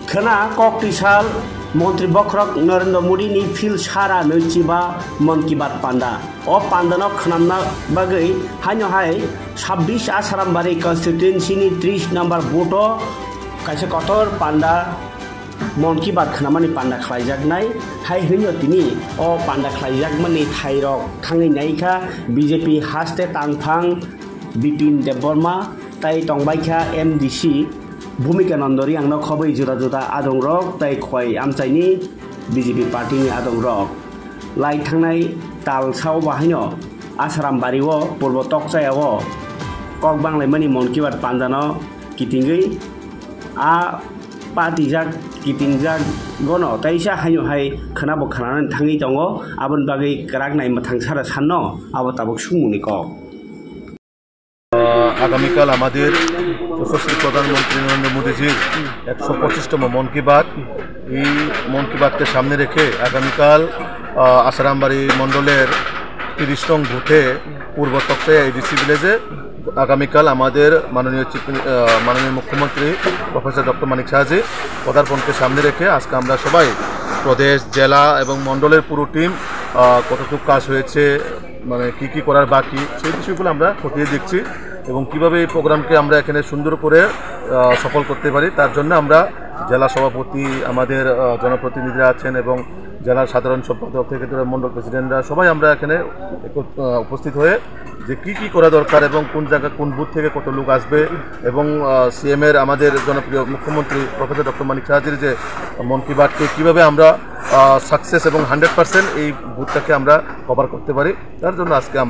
खना ककटिसाल मंत्री बख्रक नरेंद्र मोदी नि फिल सारा नैजिबा मन की बात पांडा ओ पांडानो खनामना बागै हानो हाय 26 आसारामबारि कन्स्टिट्युएन्सी नि 30 नम्बर बोटो काइसे कटर पांडा मन की बात खनामानि पांडा खलायजागनाय हाय हइनो तिनि ओ पांडा खलायजागमानि थाइरक थाङै नायखा बीजेपी हास्ते तांफां बिपिन देबबर्मा ताइ तंबायखा एमडीसी भूमिका नंदरी आंनो खबै जुदा जुदा आदं रक ताइ खय आमचाइनि बीजेपी पार्टीनि आदं रक लाई थांनाय तालसाव बाहायनो आसारामबारिओ पूर्व तकचायाओ कक बांलायमानि मन की बात पांडानो कितिंगै आ पार्टीजाक कितिंजाक गनो ताइसा हायनो हाय खोनाबो खानानै थाङै दङ आबन बागै रागनाय मथां सारा साननो आबो ताबक सुमुनि क আগামীকাল আমাদের যশস্বী প্রধানমন্ত্রী নরেন্দ্র মোদীজির 125তম মন কি বাত এই মন কি বাতকে সামনে রেখে আগামীকাল আসারামবাড়ি মণ্ডলের 30 নং বুথে পূর্ব তকচায়া এডিসি ভিলেজে আগামীকাল আমাদের মাননীয় মুখ্যমন্ত্রী প্রফেসর ডক্টর মানিক সাহাজি পদার্পণকে সামনে রেখে আজকে আমরা সবাই প্রদেশ জেলা এবং মণ্ডলের পুরো টিম কতটুকু কাজ হয়েছে মানে কি করার বাকি সেই বিষয়গুলো আমরা খতিয়ে দেখছি এবং কিভাবে এই প্রোগ্রামকে আমরা এখানে সুন্দর করে সফল করতে পারি তার জন্য আমরা জেলা সভাপতি আমাদের জনপ্রতিনিধিরা আছেন এবং জেলার সাধারণ সম্পাদক থেকে মণ্ডল প্রেসিডেন্টরা সবাই আমরা এখানে উপস্থিত হয়ে যে কি করা দরকার এবং কোন জায়গা কোন বুথ থেকে কত লোক আসবে এবং সিএম এর আমাদের জনপ্রিয় মুখ্যমন্ত্রী প্রফেসর ডক্টর মানিক সাহাজির যে মন কি বাতকে কীভাবে আমরা সাকসেস এবং 100% এই বুথটাকে আমরা কভার করতে পারি তার জন্য আজকে আমরা